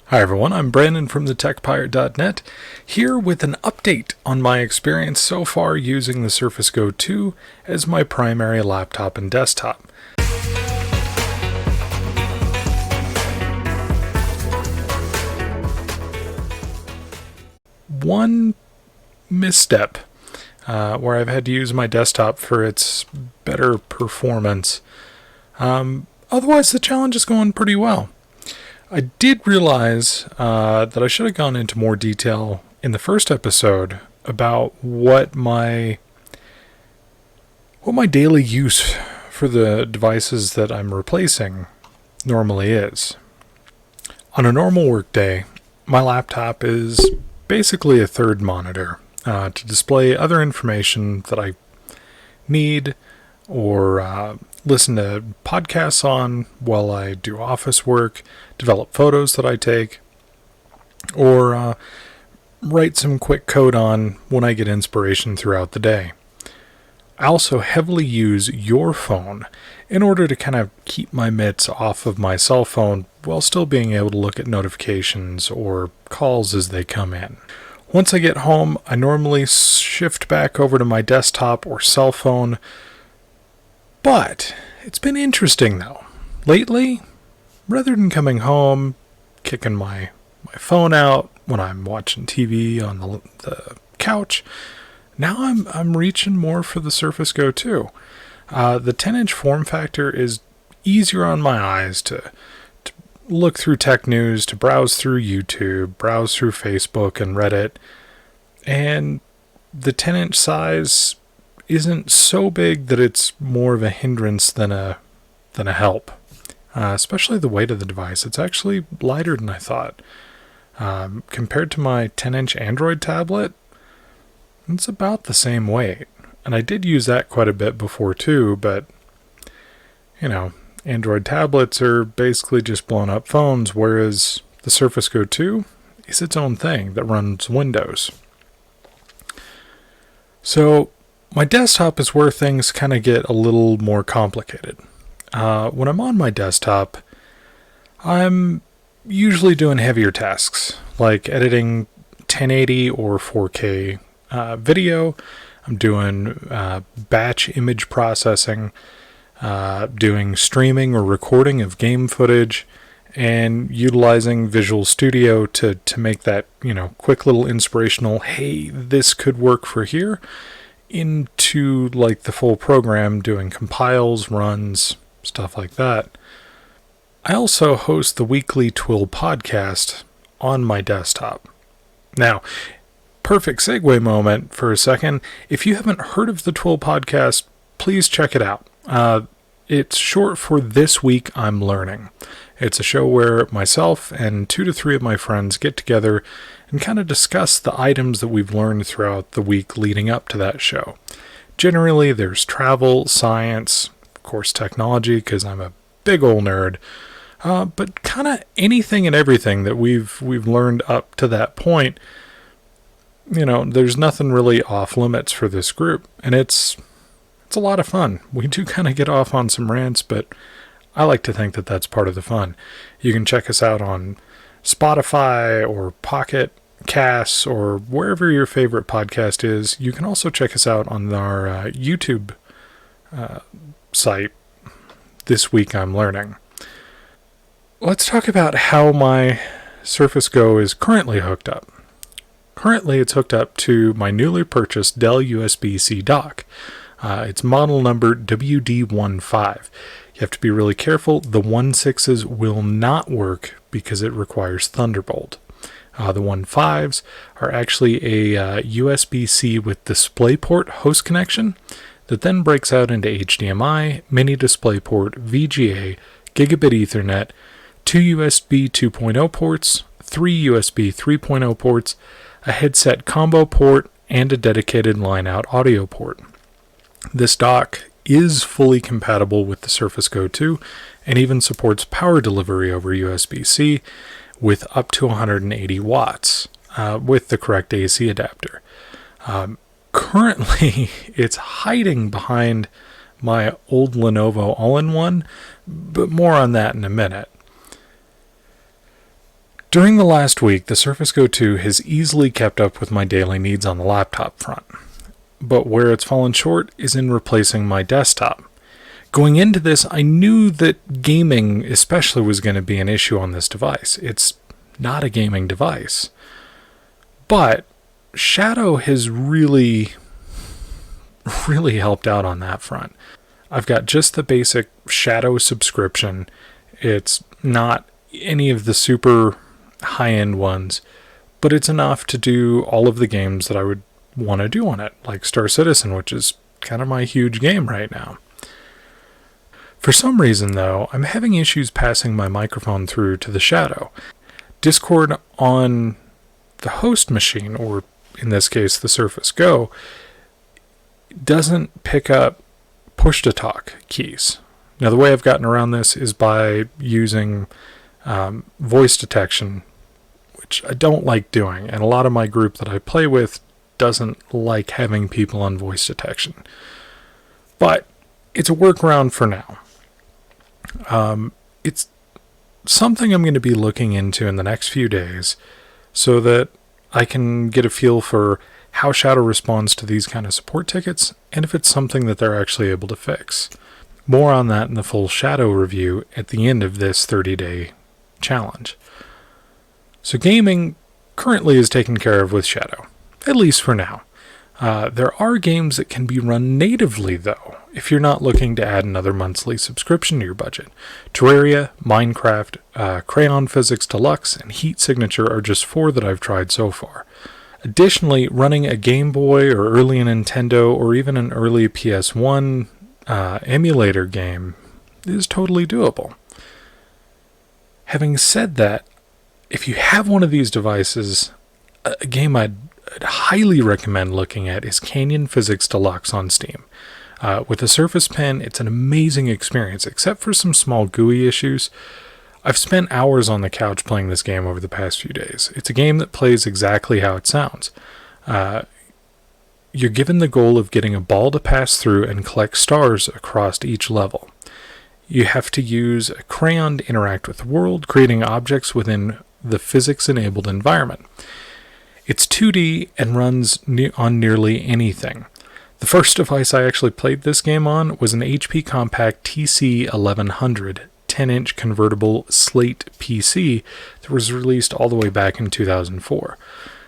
Hi everyone, I'm Brandon from thetechpirate.net, here with an update on my experience so far using the Surface Go 2 as my primary laptop and desktop. One misstep where I've had to use my desktop for its better performance. Otherwise, the challenge is going pretty well. I did realize that I should have gone into more detail in the first episode about what my daily use for the devices that I'm replacing normally is. On a normal workday, my laptop is basically a third monitor to display other information that I need or listen to podcasts on while I do office work, develop photos that I take, or write some quick code on when I get inspiration throughout the day. I also heavily use your phone in order to kind of keep my mitts off of my cell phone while still being able to look at notifications or calls as they come in. Once I get home, I normally shift back over to my desktop or cell phone. But it's been interesting though. Lately, rather than coming home, kicking my phone out when I'm watching TV on the couch, now I'm reaching more for the Surface Go 2. The 10-inch form factor is easier on my eyes to look through tech news, to browse through YouTube, browse through Facebook and Reddit, and the 10-inch size isn't so big that it's more of a hindrance than a help. Especially the weight of the device. It's actually lighter than I thought. Compared to my 10-inch Android tablet, it's about the same weight. And I did use that quite a bit before too, but, Android tablets are basically just blown up phones, whereas the Surface Go 2 is its own thing that runs Windows. So, my desktop is where things kind of get a little more complicated. When I'm on my desktop, I'm usually doing heavier tasks, like editing 1080 or 4K video. I'm doing batch image processing, doing streaming or recording of game footage, and utilizing Visual Studio to make that, quick little inspirational, hey, this could work for here, into like the full program, doing compiles, runs, stuff like that. I also host the weekly Twill podcast on my desktop. Now, perfect segue moment for a second. If you haven't heard of the Twill podcast, please check it out. It's short for This Week I'm Learning. It's a show where myself and 2 to 3 of my friends get together and kind of discuss the items that we've learned throughout the week leading up to that show. Generally, there's travel, science, of course technology, because I'm a big old nerd, but kind of anything and everything that we've learned up to that point. There's nothing really off limits for this group, and it's a lot of fun. We do kind of get off on some rants, but I like to think that that's part of the fun. You can check us out on Spotify or Pocket Casts or wherever your favorite podcast is. You can also check us out on our YouTube site, This Week I'm Learning. Let's talk about how my Surface Go is currently hooked up. Currently, it's hooked up to my newly purchased Dell Usbc dock. It's model number WD15. You have to be really careful. The 1.6s will not work because it requires Thunderbolt. The 1.5s are actually a USB-C with DisplayPort host connection that then breaks out into HDMI, mini DisplayPort, VGA, Gigabit Ethernet, 2 USB 2.0 ports, 3 USB 3.0 ports, a headset combo port, and a dedicated line-out audio port. This dock is fully compatible with the Surface Go 2 and even supports power delivery over USB-C with up to 180 watts with the correct AC adapter. Currently, it's hiding behind my old Lenovo all-in-one, but more on that in a minute. During the last week, the Surface Go 2 has easily kept up with my daily needs on the laptop front. But where it's fallen short is in replacing my desktop. Going into this, I knew that gaming especially was going to be an issue on this device. It's not a gaming device. But Shadow has really helped out on that front. I've got just the basic Shadow subscription. It's not any of the super high-end ones, but it's enough to do all of the games that I would want to do on it, like Star Citizen, which is kind of my huge game right now. For some reason, though, I'm having issues passing my microphone through to the Shadow. Discord on the host machine, or in this case the Surface Go, doesn't pick up push-to-talk keys. Now, the way I've gotten around this is by using voice detection, which I don't like doing, and a lot of my group that I play with doesn't like having people on voice detection. But it's a workaround for now. It's something I'm going to be looking into in the next few days so that I can get a feel for how Shadow responds to these kind of support tickets and if it's something that they're actually able to fix. More on that in the full Shadow review at the end of this 30-day challenge. So gaming currently is taken care of with Shadow, at least for now. There are games that can be run natively, though, if you're not looking to add another monthly subscription to your budget. Terraria, Minecraft, Crayon Physics Deluxe, and Heat Signature are just 4 that I've tried so far. Additionally, running a Game Boy or early Nintendo or even an early PS1 emulator game is totally doable. Having said that, if you have one of these devices, a game I'd highly recommend looking at is Canyon Physics Deluxe on Steam. With a Surface Pen, it's an amazing experience, except for some small GUI issues. I've spent hours on the couch playing this game over the past few days. It's a game that plays exactly how it sounds. You're given the goal of getting a ball to pass through and collect stars across each level. You have to use a crayon to interact with the world, creating objects within the physics-enabled environment. It's 2D and runs on nearly anything. The first device I actually played this game on was an HP Compact TC1100 10-inch convertible slate PC that was released all the way back in 2004.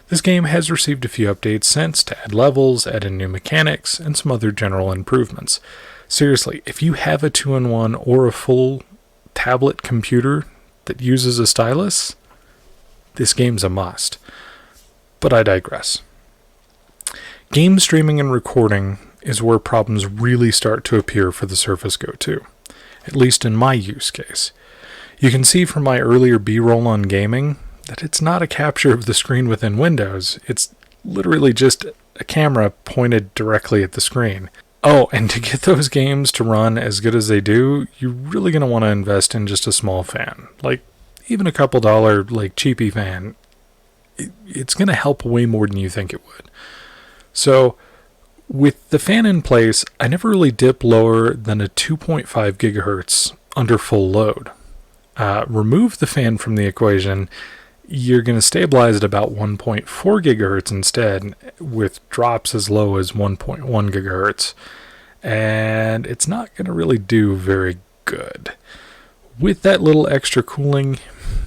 This game has received a few updates since to add levels, add in new mechanics, and some other general improvements. Seriously, if you have a 2-in-1 or a full tablet computer that uses a stylus, this game's a must. But I digress. Game streaming and recording is where problems really start to appear for the Surface Go 2, at least in my use case. You can see from my earlier B-roll on gaming that it's not a capture of the screen within Windows. It's literally just a camera pointed directly at the screen. Oh, and to get those games to run as good as they do, you're really going to want to invest in just a small fan. Like, even a couple $, cheapy fan. It's going to help way more than you think it would. So, with the fan in place, I never really dip lower than a 2.5 gigahertz under full load. Remove the fan from the equation, you're going to stabilize at about 1.4 gigahertz instead, with drops as low as 1.1 gigahertz. And it's not going to really do very good. With that little extra cooling,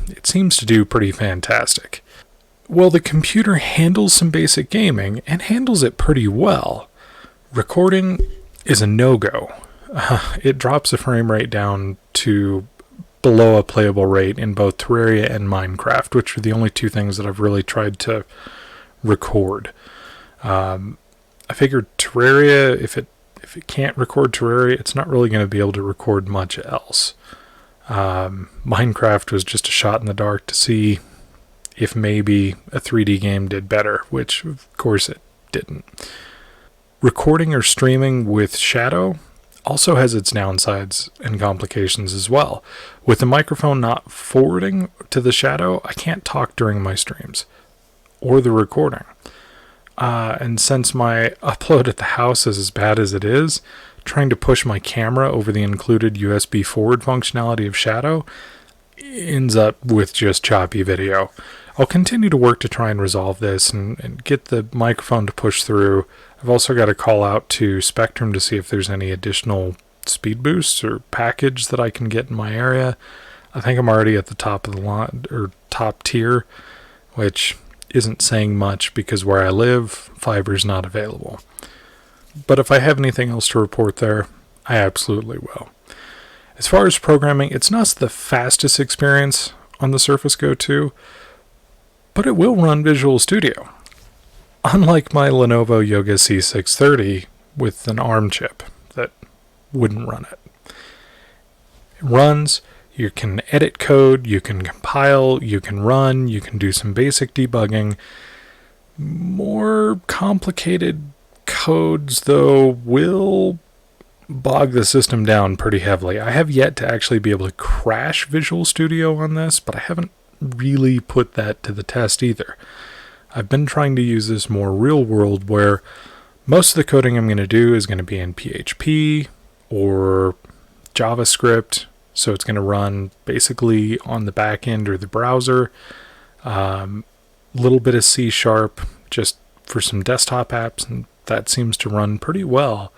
it seems to do pretty fantastic. Well, the computer handles some basic gaming, and handles it pretty well. Recording is a no-go. It drops the frame rate down to below a playable rate in both Terraria and Minecraft, which are the only 2 things that I've really tried to record. I figured Terraria, if it can't record Terraria, it's not really going to be able to record much else. Minecraft was just a shot in the dark to see if maybe a 3D game did better, which of course it didn't. Recording or streaming with Shadow also has its downsides and complications as well. With the microphone not forwarding to the Shadow, I can't talk during my streams or the recording. And since my upload at the house is as bad as it is, trying to push my camera over the included USB forward functionality of Shadow, ends up with just choppy video. I'll continue to work to try and resolve this and get the microphone to push through. I've also got to call out to Spectrum to see if there's any additional speed boosts or package that I can get in my area. I think I'm already at the top of the line, or top tier, which isn't saying much because where I live, fiber's not available. But if I have anything else to report there, I absolutely will. As far as programming, it's not the fastest experience on the Surface Go 2, but it will run Visual Studio. Unlike my Lenovo Yoga C630 with an ARM chip that wouldn't run it. It runs, you can edit code, you can compile, you can run, you can do some basic debugging. More complicated codes, though, will bog the system down pretty heavily. I have yet to actually be able to crash Visual Studio on this, but I haven't really put that to the test either. I've been trying to use this more real world where most of the coding I'm going to do is going to be in PHP or JavaScript, so it's going to run basically on the back end or the browser. Little bit of C# just for some desktop apps, and that seems to run pretty well.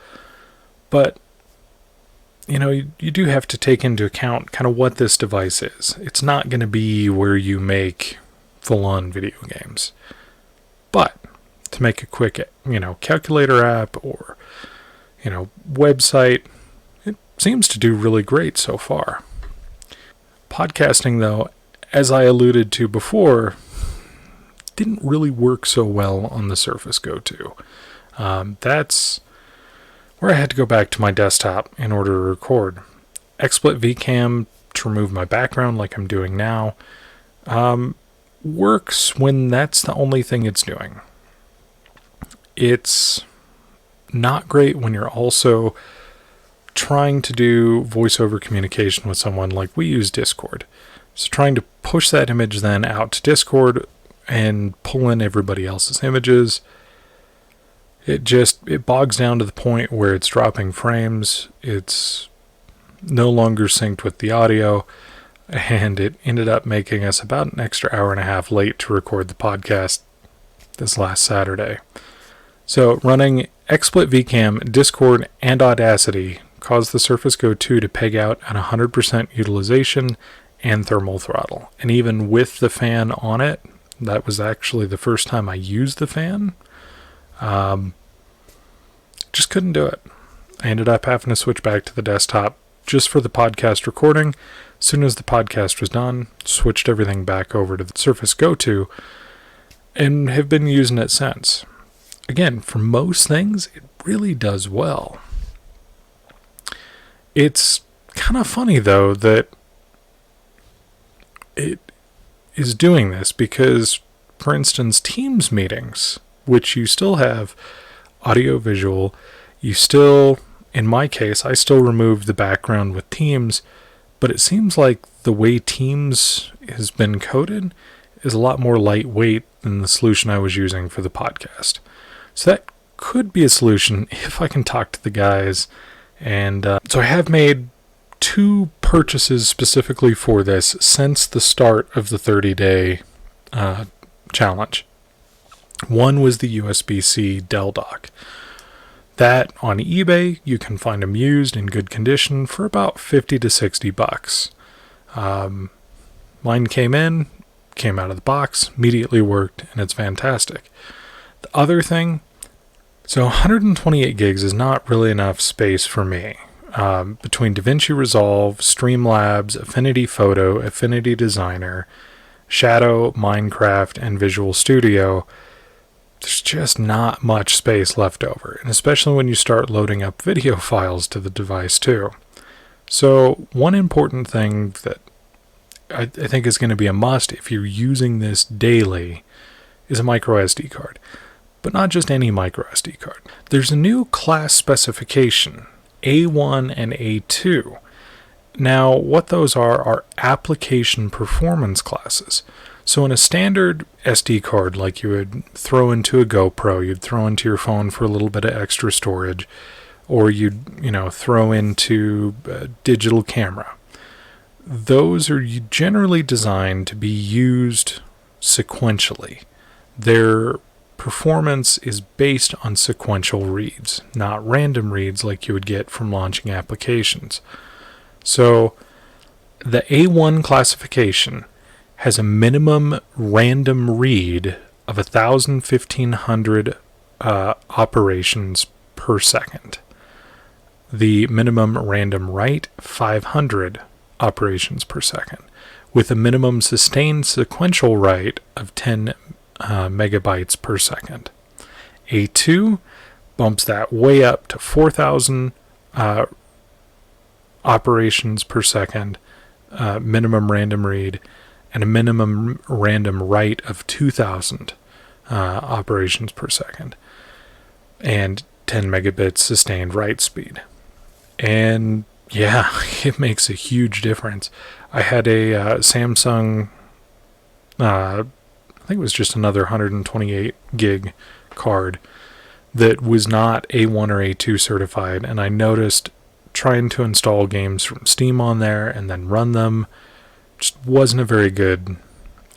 But you do have to take into account kind of what this device is. It's not going to be where you make full-on video games. But to make a quick, calculator app or, website, it seems to do really great so far. Podcasting, though, as I alluded to before, didn't really work so well on the Surface Go 2. That's where I had to go back to my desktop in order to record. XSplit VCam to remove my background like I'm doing now works when that's the only thing it's doing. It's not great when you're also trying to do voice-over communication with someone like we use Discord. So trying to push that image then out to Discord and pull in everybody else's images, it bogs down to the point where it's dropping frames, it's no longer synced with the audio, and it ended up making us about an extra hour and a half late to record the podcast this last Saturday. So running XSplit VCam, Discord, and Audacity caused the Surface Go 2 to peg out at 100% utilization and thermal throttle. And even with the fan on it, that was actually the first time I used the fan, just couldn't do it. I ended up having to switch back to the desktop just for the podcast recording. As soon as the podcast was done, switched everything back over to the Surface Go 2 and have been using it since. Again, for most things, it really does well. It's kind of funny, though, that it is doing this because, for instance, Teams meetings, which you still have audio-visual, you still, in my case, I still remove the background with Teams, but it seems like the way Teams has been coded is a lot more lightweight than the solution I was using for the podcast. So that could be a solution if I can talk to the guys. And so I have made 2 purchases specifically for this since the start of the 30-day challenge. One was the Usbc Dell dock. That on eBay, you can find them used in good condition for about $50 to $60. Mine came out of the box, immediately worked, and it's fantastic. The other thing, so 128 gigs is not really enough space for me. Between DaVinci Resolve, Streamlabs, Affinity Photo, Affinity Designer, Shadow, Minecraft, and Visual Studio, there's just not much space left over, and especially when you start loading up video files to the device too. So one important thing that I think is going to be a must if you're using this daily is a micro SD card. But not just any micro SD card. There's a new class specification, A1 and A2. Now, what those are application performance classes. So in a standard SD card, like you would throw into a GoPro, you'd throw into your phone for a little bit of extra storage, or you'd, throw into a digital camera. those are generally designed to be used sequentially. Their performance is based on sequential reads, not random reads like you would get from launching applications. So the A1 classification has a minimum random read of 1,500 operations per second. The minimum random write, 500 operations per second, with a minimum sustained sequential write of 10 megabytes per second. A2 bumps that way up to 4,000 operations per second, minimum random read, and a minimum random write of 2,000 operations per second, and 10 megabits sustained write speed. And yeah, it makes a huge difference. I had a Samsung, I think it was just another 128 gig card that was not A1 or A2 certified, and I noticed trying to install games from Steam on there and then run them just wasn't a very good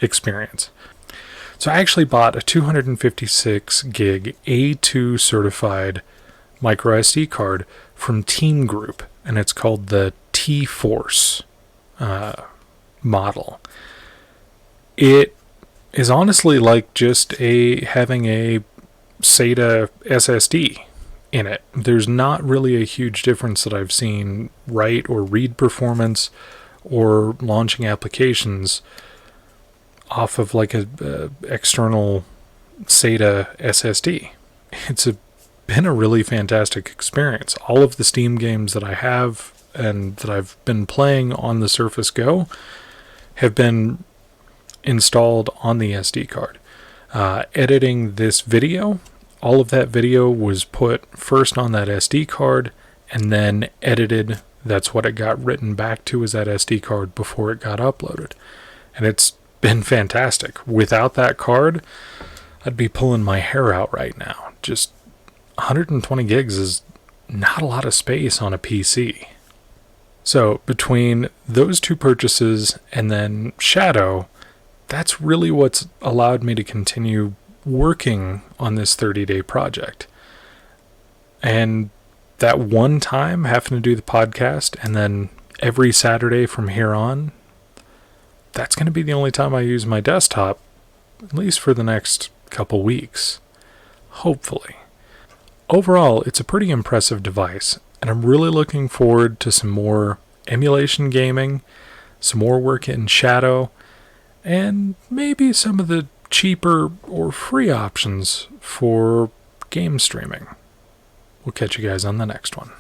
experience. So I actually bought a 256 gig A2 certified micro SD card from Team Group, and it's called the T-Force model. It is honestly like just having a SATA SSD in it. There's not really a huge difference that I've seen write or read performance or launching applications off of like a external SATA SSD. It's been a really fantastic experience. All of the Steam games that I have and that I've been playing on the Surface Go have been installed on the SD card. Editing this video, all of that video was put first on that SD card and then edited. That's what it got written back to, as that SD card before it got uploaded. And it's been fantastic. Without that card, I'd be pulling my hair out right now. Just 120 gigs is not a lot of space on a PC. So between those two purchases and then Shadow, that's really what's allowed me to continue working on this 30-day project. And that one time having to do the podcast and then every Saturday from here on, that's going to be the only time I use my desktop, at least for the next couple weeks. Hopefully. Overall, it's a pretty impressive device, and I'm really looking forward to some more emulation gaming, some more work in Shadow, and maybe some of the cheaper or free options for game streaming. We'll catch you guys on the next one.